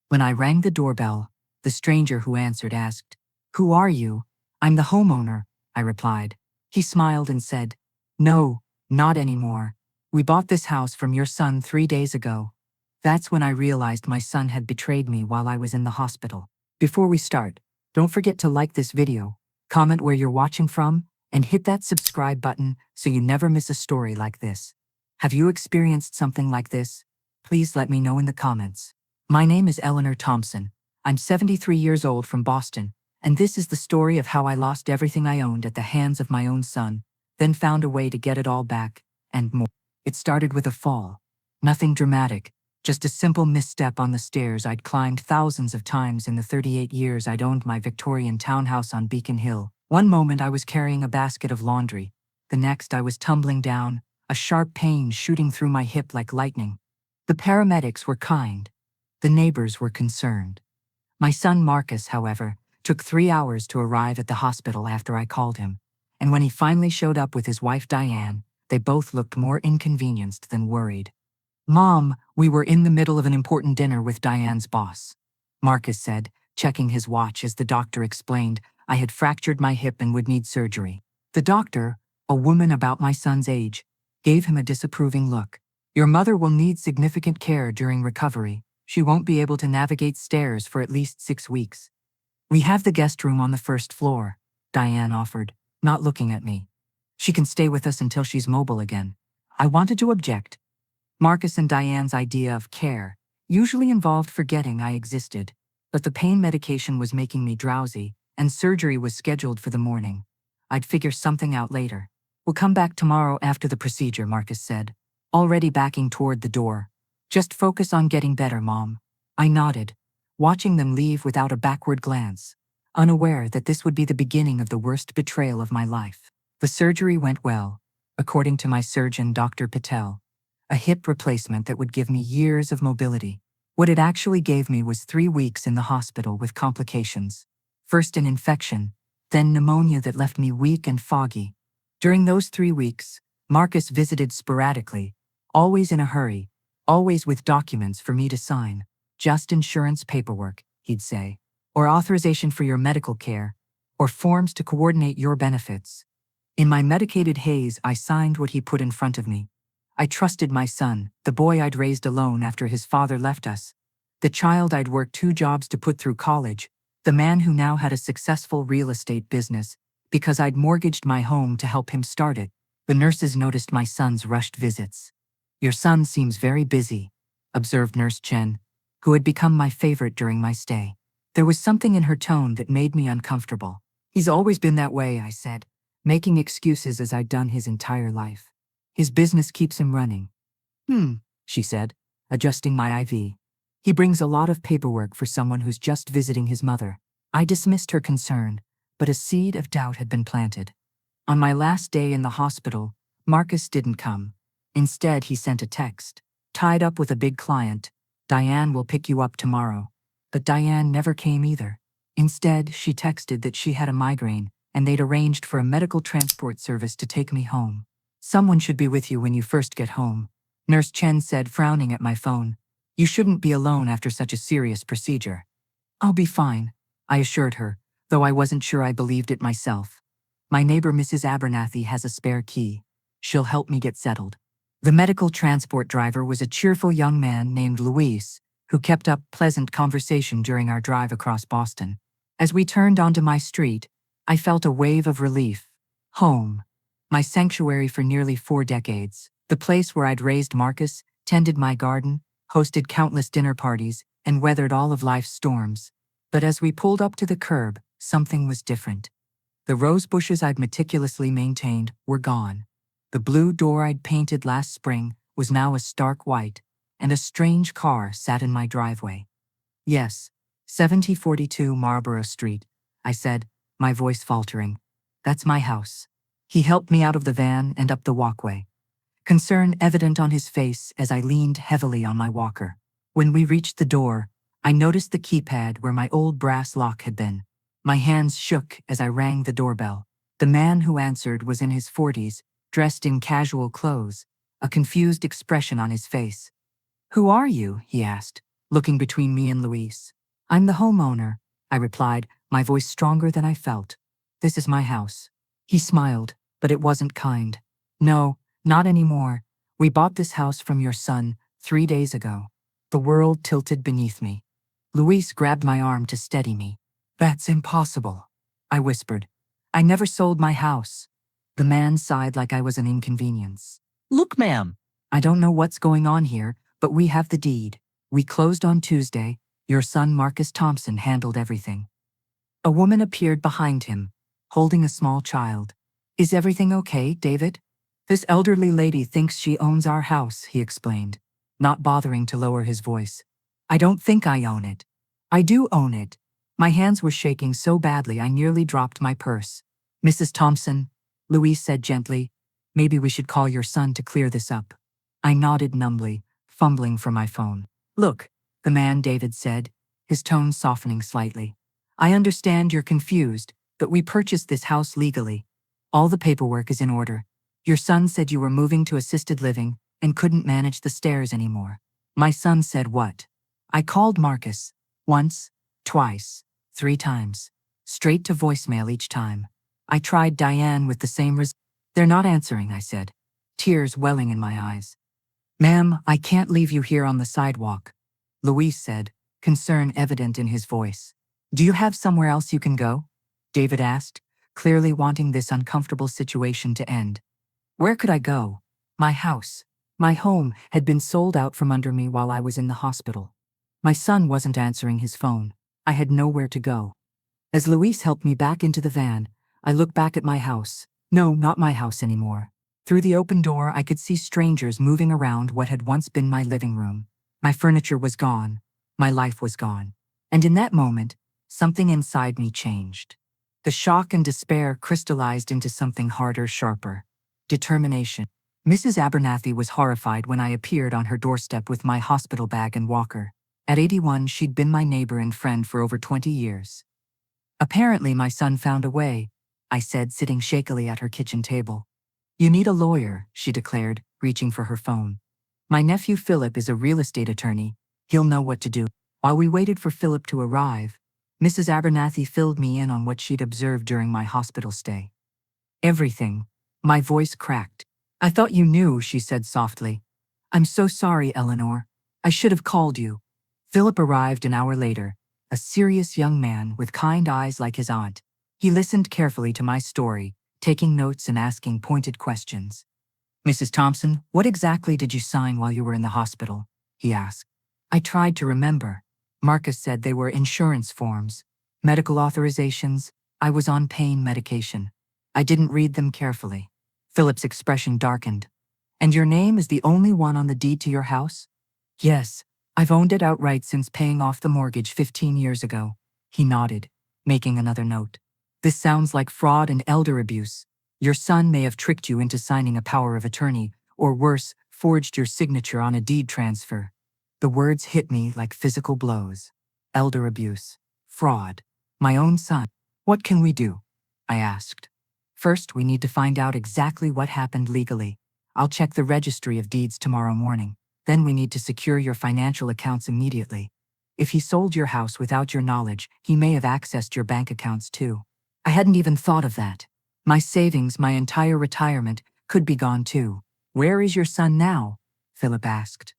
When I rang the doorbell, the stranger who answered asked, "Who are you?" "I'm the homeowner," I replied. He smiled and said, "No, not anymore. We bought this house from your son 3 days ago." That's when I realized my son had betrayed me while I was in the hospital. Before we start, don't forget to like this video, comment where you're watching from, and hit that subscribe button so you never miss a story like this. Have you experienced something like this? Please let me know in the comments. My name is Eleanor Thompson. I'm 73 years old from Boston, and this is the story of how I lost everything I owned at the hands of my own son, then found a way to get it all back, and more. It started with a fall. Nothing dramatic, just a simple misstep on the stairs I'd climbed thousands of times in the 38 years I'd owned my Victorian townhouse on Beacon Hill. One moment I was carrying a basket of laundry. The next I was tumbling down, a sharp pain shooting through my hip like lightning. The paramedics were kind. The neighbors were concerned. My son Marcus, however, took 3 hours to arrive at the hospital after I called him. And when he finally showed up with his wife Diane, they both looked more inconvenienced than worried. "Mom, we were in the middle of an important dinner with Diane's boss," Marcus said, checking his watch as the doctor explained I had fractured my hip and would need surgery. The doctor, a woman about my son's age, gave him a disapproving look. "Your mother will need significant care during recovery. She won't be able to navigate stairs for at least 6 weeks. We have the guest room on the first floor," Diane offered, not looking at me. "She can stay with us until she's mobile again." I wanted to object. Marcus and Diane's idea of care usually involved forgetting I existed, but the pain medication was making me drowsy, and surgery was scheduled for the morning. I'd figure something out later. "We'll come back tomorrow after the procedure," Marcus said, already backing toward the door. "Just focus on getting better, Mom." I nodded, watching them leave without a backward glance, unaware that this would be the beginning of the worst betrayal of my life. The surgery went well, according to my surgeon, Dr. Patel. A hip replacement that would give me years of mobility. What it actually gave me was 3 weeks in the hospital with complications. First an infection, then pneumonia that left me weak and foggy. During those 3 weeks, Marcus visited sporadically, always in a hurry, always with documents for me to sign. "Just insurance paperwork," he'd say, "or authorization for your medical care, or forms to coordinate your benefits." In my medicated haze, I signed what he put in front of me. I trusted my son, the boy I'd raised alone after his father left us, the child I'd worked 2 jobs to put through college, the man who now had a successful real estate business because I'd mortgaged my home to help him start it. The nurses noticed my son's rushed visits. "Your son seems very busy," observed Nurse Chen, who had become my favorite during my stay. There was something in her tone that made me uncomfortable. "He's always been that way," I said, making excuses as I'd done his entire life. "His business keeps him running." She said, adjusting my IV. "He brings a lot of paperwork for someone who's just visiting his mother." I dismissed her concern, but a seed of doubt had been planted. On my last day in the hospital, Marcus didn't come. Instead, he sent a text. "Tied up with a big client. Diane will pick you up tomorrow." But Diane never came either. Instead, she texted that she had a migraine, and they'd arranged for a medical transport service to take me home. "Someone should be with you when you first get home," Nurse Chen said, frowning at my phone. "You shouldn't be alone after such a serious procedure." "I'll be fine," I assured her, though I wasn't sure I believed it myself. "My neighbor Mrs. Abernathy has a spare key. She'll help me get settled." The medical transport driver was a cheerful young man named Luis, who kept up pleasant conversation during our drive across Boston. As we turned onto my street, I felt a wave of relief. Home. My sanctuary for nearly 4 decades. The place where I'd raised Marcus, tended my garden, hosted countless dinner parties, and weathered all of life's storms. But as we pulled up to the curb, something was different. The rose bushes I'd meticulously maintained were gone. The blue door I'd painted last spring was now a stark white, and a strange car sat in my driveway. "Yes, 7042 Marlborough Street," I said, my voice faltering. "That's my house." He helped me out of the van and up the walkway, concern evident on his face as I leaned heavily on my walker. When we reached the door, I noticed the keypad where my old brass lock had been. My hands shook as I rang the doorbell. The man who answered was in his 40s, dressed in casual clothes, a confused expression on his face. "Who are you?" he asked, looking between me and Luis. I'm the homeowner, I replied, my voice stronger than I felt. This is my house. He smiled, but it wasn't kind. No, not anymore. We bought this house from your son 3 days ago. The world tilted beneath me. Luis grabbed my arm to steady me. That's impossible, I whispered. I never sold my house. The man sighed like I was an inconvenience. Look, ma'am. I don't know what's going on here, but we have the deed. We closed on Tuesday. Your son Marcus Thompson handled everything. A woman appeared behind him, holding a small child. Is everything okay, David? This elderly lady thinks she owns our house, he explained, not bothering to lower his voice. I don't think I own it. I do own it. My hands were shaking so badly I nearly dropped my purse. Mrs. Thompson, Louise said gently, maybe we should call your son to clear this up. I nodded numbly, fumbling for my phone. Look, the man David said, his tone softening slightly. I understand you're confused, but we purchased this house legally. All the paperwork is in order. Your son said you were moving to assisted living and couldn't manage the stairs anymore. My son said what? I called Marcus. Once, twice, 3 times. Straight to voicemail each time. I tried Diane with the same result. They're not answering, I said, tears welling in my eyes. Ma'am, I can't leave you here on the sidewalk, Louise said, concern evident in his voice. Do you have somewhere else you can go? David asked, clearly wanting this uncomfortable situation to end. Where could I go? My house, my home, had been sold out from under me while I was in the hospital. My son wasn't answering his phone. I had nowhere to go. As Louise helped me back into the van, I looked back at my house. No, not my house anymore. Through the open door, I could see strangers moving around what had once been my living room. My furniture was gone. My life was gone. And in that moment, something inside me changed. The shock and despair crystallized into something harder, sharper. Determination. Mrs. Abernathy was horrified when I appeared on her doorstep with my hospital bag and walker. At 81, she'd been my neighbor and friend for over 20 years. Apparently, my son found a way, I said, sitting shakily at her kitchen table. You need a lawyer, she declared, reaching for her phone. My nephew Philip is a real estate attorney. He'll know what to do. While we waited for Philip to arrive, Mrs. Abernathy filled me in on what she'd observed during my hospital stay. Everything. My voice cracked. I thought you knew, she said softly. I'm so sorry, Eleanor. I should have called you. Philip arrived an hour later, a serious young man with kind eyes like his aunt. He listened carefully to my story, taking notes and asking pointed questions. Mrs. Thompson, what exactly did you sign while you were in the hospital? He asked. I tried to remember. Marcus said they were insurance forms, medical authorizations. I was on pain medication. I didn't read them carefully. Philip's expression darkened. And your name is the only one on the deed to your house? Yes, I've owned it outright since paying off the mortgage 15 years ago. He nodded, making another note. This sounds like fraud and elder abuse. Your son may have tricked you into signing a power of attorney, or worse, forged your signature on a deed transfer. The words hit me like physical blows. Elder abuse. Fraud. My own son. What can we do? I asked. First, we need to find out exactly what happened legally. I'll check the registry of deeds tomorrow morning. Then we need to secure your financial accounts immediately. If he sold your house without your knowledge, he may have accessed your bank accounts too. I hadn't even thought of that. My savings, my entire retirement, could be gone too. Where is your son now? Philip asked.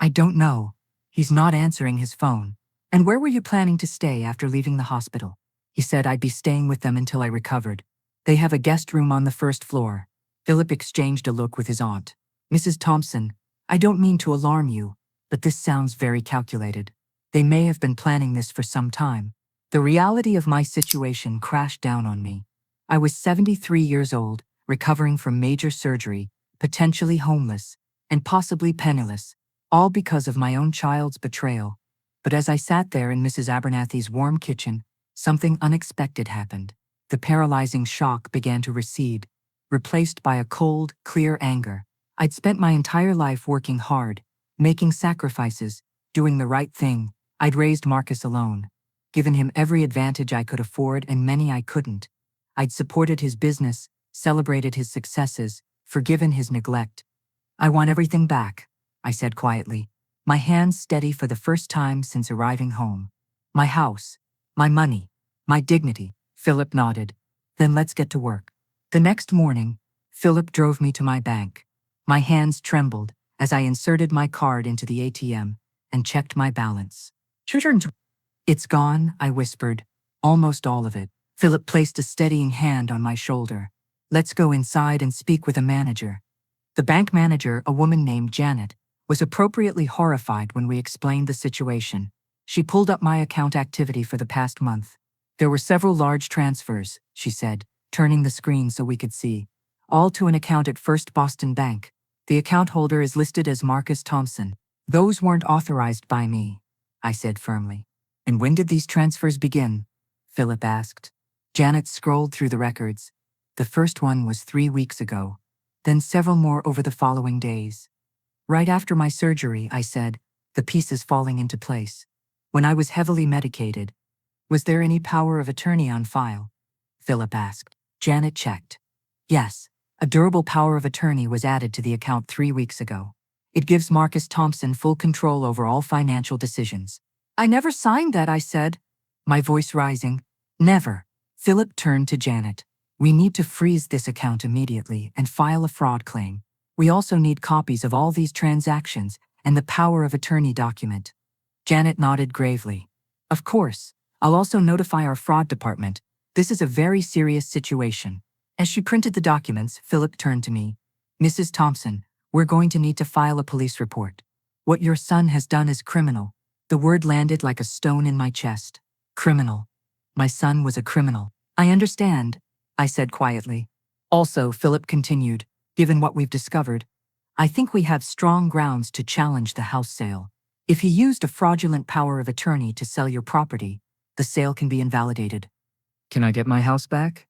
I don't know. He's not answering his phone. And where were you planning to stay after leaving the hospital? He said I'd be staying with them until I recovered. They have a guest room on the first floor. Philip exchanged a look with his aunt. Mrs. Thompson, I don't mean to alarm you, but this sounds very calculated. They may have been planning this for some time. The reality of my situation crashed down on me. I was 73 years old, recovering from major surgery, potentially homeless, and possibly penniless, all because of my own child's betrayal. But as I sat there in Mrs. Abernathy's warm kitchen, something unexpected happened. The paralyzing shock began to recede, replaced by a cold, clear anger. I'd spent my entire life working hard, making sacrifices, doing the right thing. I'd raised Marcus alone, given him every advantage I could afford and many I couldn't. I'd supported his business, celebrated his successes, forgiven his neglect. I want everything back, I said quietly. my hands steady for the first time since arriving home. My house, my money, my dignity. Philip nodded. Then let's get to work. The next morning, Philip drove me to my bank. My hands trembled as I inserted my card into the ATM and checked my balance. It's gone, I whispered. Almost all of it. Philip placed a steadying hand on my shoulder. Let's go inside and speak with a manager. The bank manager, a woman named Janet, was appropriately horrified when we explained the situation. She pulled up my account activity for the past month. There were several large transfers, she said, turning the screen so we could see. All to an account at First Boston Bank. The account holder is listed as Marcus Thompson. Those weren't authorized by me, I said firmly. And when did these transfers begin? Philip asked. Janet scrolled through the records. The first one was 3 weeks ago, then several more over the following days. Right after my surgery, I said, the pieces falling into place. When I was heavily medicated. Was there any power of attorney on file? Philip asked. Janet checked. Yes, a durable power of attorney was added to the account 3 weeks ago. It gives Marcus Thompson full control over all financial decisions. I never signed that, I said, my voice rising. Never. Philip turned to Janet. We need to freeze this account immediately and file a fraud claim. We also need copies of all these transactions and the power of attorney document. Janet nodded gravely. Of course, I'll also notify our fraud department. This is a very serious situation. As she printed the documents, Philip turned to me. Mrs. Thompson, we're going to need to file a police report. What your son has done is criminal. The word landed like a stone in my chest. Criminal. My son was a criminal. I understand, I said quietly. Also, Philip continued, given what we've discovered, I think we have strong grounds to challenge the house sale. If he used a fraudulent power of attorney to sell your property, the sale can be invalidated. Can I get my house back?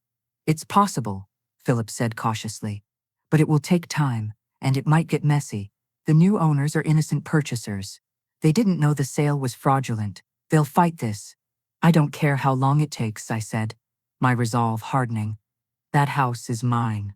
It's possible, Philip said cautiously. But it will take time, and it might get messy. The new owners are innocent purchasers. They didn't know the sale was fraudulent. They'll fight this. I don't care how long it takes, I said, my resolve hardening. That house is mine.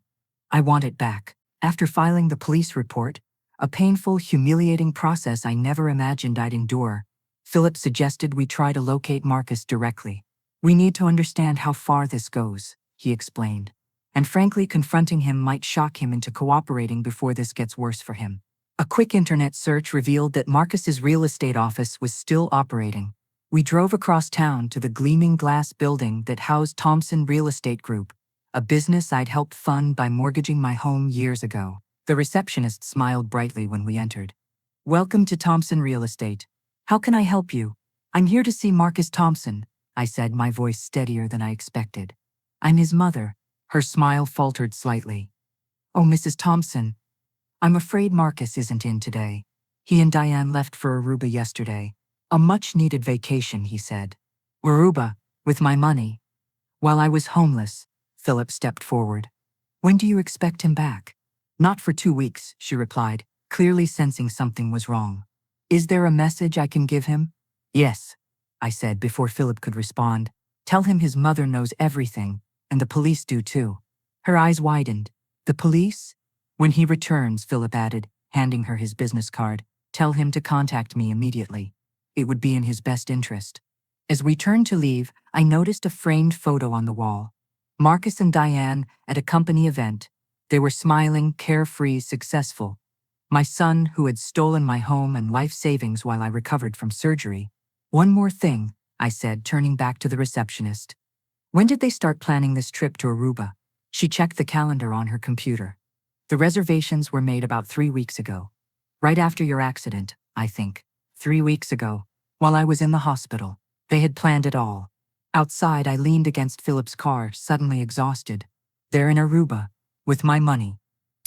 I want it back. After filing the police report, a painful, humiliating process I never imagined I'd endure, Philip suggested we try to locate Marcus directly. We need to understand how far this goes, he explained. And frankly, confronting him might shock him into cooperating before this gets worse for him. A quick internet search revealed that Marcus's real estate office was still operating. We drove across town to the gleaming glass building that housed Thompson Real Estate Group, a business I'd helped fund by mortgaging my home years ago. The receptionist smiled brightly when we entered. Welcome to Thompson Real Estate. How can I help you? I'm here to see Marcus Thompson, I said, my voice steadier than I expected. I'm his mother. Her smile faltered slightly. Oh, Mrs. Thompson. I'm afraid Marcus isn't in today. He and Diane left for Aruba yesterday. A much-needed vacation, he said. Aruba, with my money. While I was homeless, Philip stepped forward. When do you expect him back? Not for 2 weeks, she replied, clearly sensing something was wrong. Is there a message I can give him? Yes, I said before Philip could respond. Tell him his mother knows everything, and the police do too. Her eyes widened. The police? When he returns, Philip added, handing her his business card, tell him to contact me immediately. It would be in his best interest. As we turned to leave, I noticed a framed photo on the wall. Marcus and Diane at a company event. They were smiling, carefree, successful. My son, who had stolen my home and life savings while I recovered from surgery. One more thing, I said, turning back to the receptionist. When did they start planning this trip to Aruba? She checked the calendar on her computer. The reservations were made about 3 weeks ago. Right after your accident, I think. 3 weeks ago, while I was in the hospital. They had planned it all. Outside, I leaned against Philip's car, suddenly exhausted. They're in Aruba, with my money.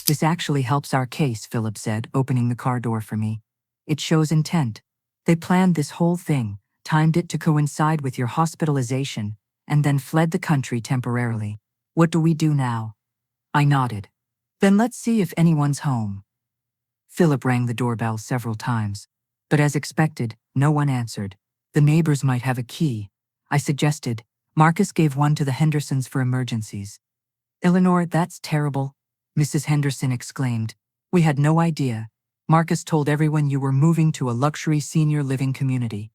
This actually helps our case, Philip said, opening the car door for me. It shows intent. They planned this whole thing, timed it to coincide with your hospitalization, and then fled the country temporarily. What do we do now? I nodded. Then let's see if anyone's home. Philip rang the doorbell several times, but as expected, no one answered. The neighbors might have a key, I suggested. Marcus gave one to the Hendersons for emergencies. Eleanor, that's terrible, Mrs. Henderson exclaimed. We had no idea. Marcus told everyone you were moving to a luxury senior living community.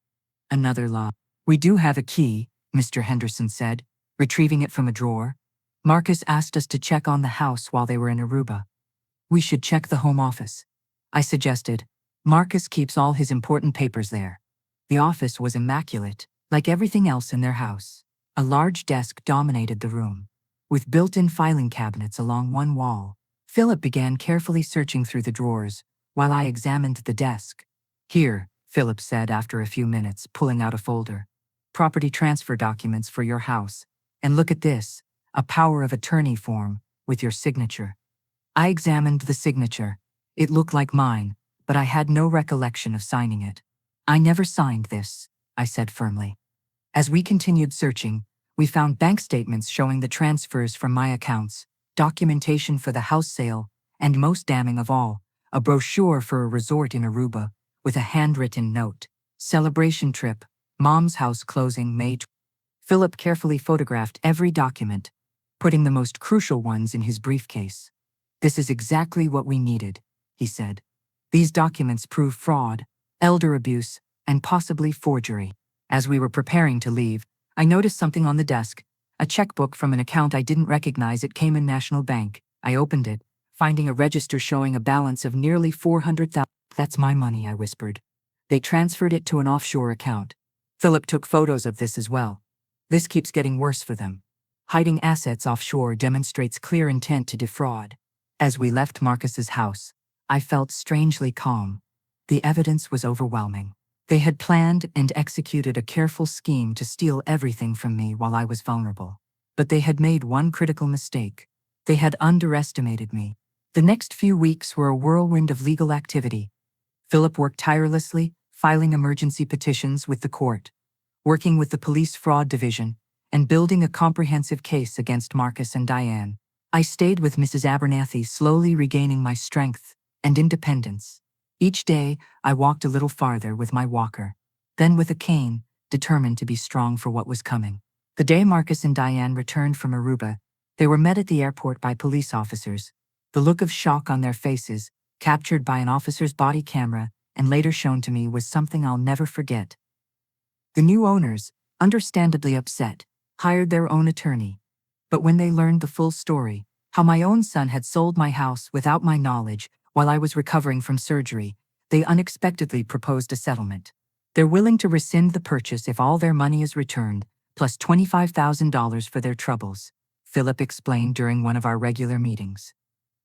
Another lie. We do have a key, Mr. Henderson said, retrieving it from a drawer. Marcus asked us to check on the house while they were in Aruba. We should check the home office, I suggested. Marcus keeps all his important papers there. The office was immaculate, like everything else in their house. A large desk dominated the room, with built-in filing cabinets along one wall. Philip began carefully searching through the drawers, while I examined the desk. Here, Philip said after a few minutes, pulling out a folder. Property transfer documents for your house. And look at this, a power of attorney form, with your signature. I examined the signature. It looked like mine, but I had no recollection of signing it. I never signed this, I said firmly. As we continued searching, we found bank statements showing the transfers from my accounts, documentation for the house sale, and most damning of all, a brochure for a resort in Aruba, with a handwritten note. Celebration trip, Mom's house closing May. Philip carefully photographed every document, putting the most crucial ones in his briefcase. This is exactly what we needed, he said. These documents prove fraud, elder abuse, and possibly forgery. As we were preparing to leave, I noticed something on the desk, a checkbook from an account I didn't recognize at Cayman National Bank. I opened it, finding a register showing a balance of nearly $400,000. That's my money, I whispered. They transferred it to an offshore account. Philip took photos of this as well. This keeps getting worse for them. Hiding assets offshore demonstrates clear intent to defraud. As we left Marcus's house, I felt strangely calm. The evidence was overwhelming. They had planned and executed a careful scheme to steal everything from me while I was vulnerable. But they had made one critical mistake. They had underestimated me. The next few weeks were a whirlwind of legal activity. Philip worked tirelessly, filing emergency petitions with the court, working with the police fraud division, and building a comprehensive case against Marcus and Diane. I stayed with Mrs. Abernathy, slowly regaining my strength and independence. Each day, I walked a little farther with my walker, then with a cane, determined to be strong for what was coming. The day Marcus and Diane returned from Aruba, they were met at the airport by police officers. The look of shock on their faces, captured by an officer's body camera and later shown to me, was something I'll never forget. The new owners, understandably upset, hired their own attorney. But when they learned the full story, how my own son had sold my house without my knowledge while I was recovering from surgery, they unexpectedly proposed a settlement. They're willing to rescind the purchase if all their money is returned, plus $25,000 for their troubles, Philip explained during one of our regular meetings.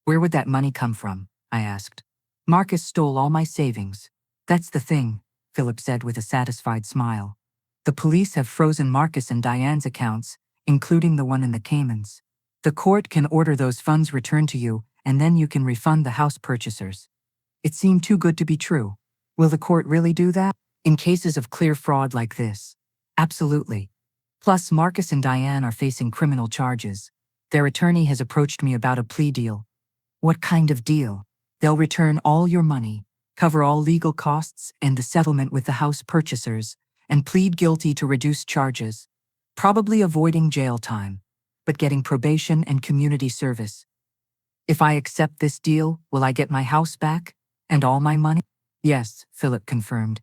Where would that money come from? I asked. Marcus stole all my savings. That's the thing, Philip said with a satisfied smile. The police have frozen Marcus and Diane's accounts, including the one in the Caymans. The court can order those funds returned to you, and then you can refund the house purchasers. It seemed too good to be true. Will the court really do that? In cases of clear fraud like this? Absolutely. Plus, Marcus and Diane are facing criminal charges. Their attorney has approached me about a plea deal. What kind of deal? They'll return all your money, cover all legal costs and the settlement with the house purchasers, and plead guilty to reduced charges, probably avoiding jail time, but getting probation and community service. If I accept this deal, will I get my house back? And all my money? Yes, Philip confirmed.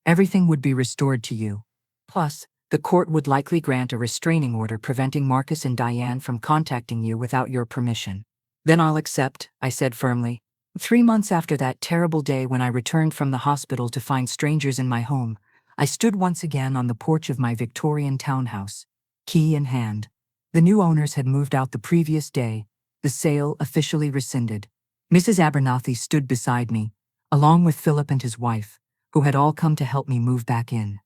Everything would be restored to you. Plus, the court would likely grant a restraining order preventing Marcus and Diane from contacting you without your permission. Then I'll accept, I said firmly. 3 months after that terrible day when I returned from the hospital to find strangers in my home, I stood once again on the porch of my Victorian townhouse, key in hand. The new owners had moved out the previous day, the sale officially rescinded. Mrs. Abernathy stood beside me, along with Philip and his wife, who had all come to help me move back in.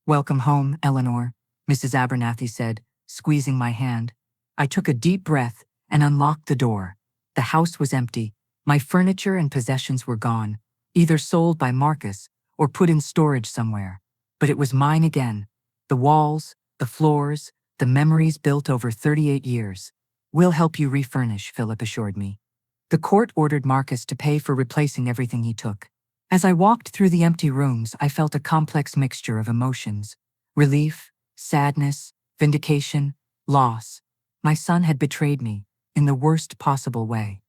Welcome home, Eleanor, Mrs. Abernathy said, squeezing my hand. I took a deep breath and unlocked the door. The house was empty. My furniture and possessions were gone, either sold by Marcus or put in storage somewhere. But it was mine again. The walls, the floors, the memories built over 38 years. We'll help you refurnish, Philip assured me. The court ordered Marcus to pay for replacing everything he took. As I walked through the empty rooms, I felt a complex mixture of emotions: relief, sadness, vindication, loss. My son had betrayed me, in the worst possible way.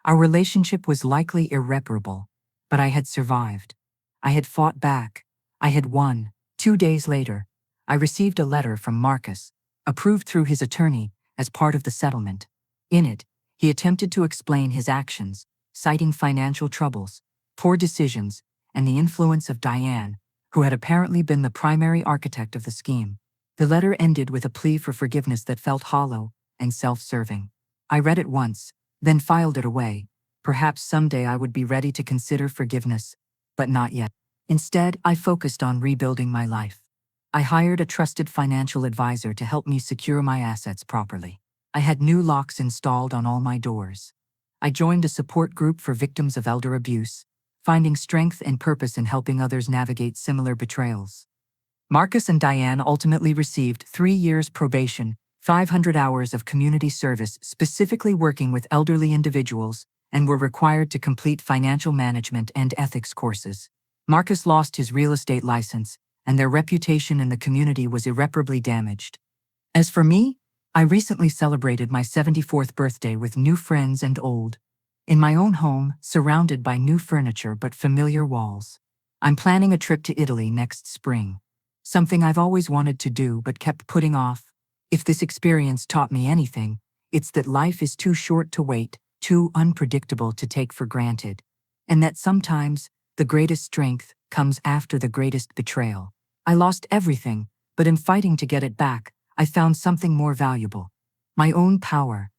Our relationship was likely irreparable. But I had survived. I had fought back. I had won. 2 days later, I received a letter from Marcus, approved through his attorney, as part of the settlement. In it, he attempted to explain his actions, citing financial troubles, poor decisions, and the influence of Diane, who had apparently been the primary architect of the scheme. The letter ended with a plea for forgiveness that felt hollow and self-serving. I read it once, then filed it away. Perhaps someday I would be ready to consider forgiveness, but not yet. Instead, I focused on rebuilding my life. I hired a trusted financial advisor to help me secure my assets properly. I had new locks installed on all my doors. I joined a support group for victims of elder abuse, finding strength and purpose in helping others navigate similar betrayals. Marcus and Diane ultimately received 3 years probation, 500 hours of community service specifically working with elderly individuals, and were required to complete financial management and ethics courses. Marcus lost his real estate license, and their reputation in the community was irreparably damaged. As for me, I recently celebrated my 74th birthday with new friends and old, in my own home, surrounded by new furniture but familiar walls. I'm planning a trip to Italy next spring, something I've always wanted to do but kept putting off. If this experience taught me anything, it's that life is too short to wait, too unpredictable to take for granted, and that sometimes the greatest strength comes after the greatest betrayal. I lost everything, but in fighting to get it back, I found something more valuable: my own power,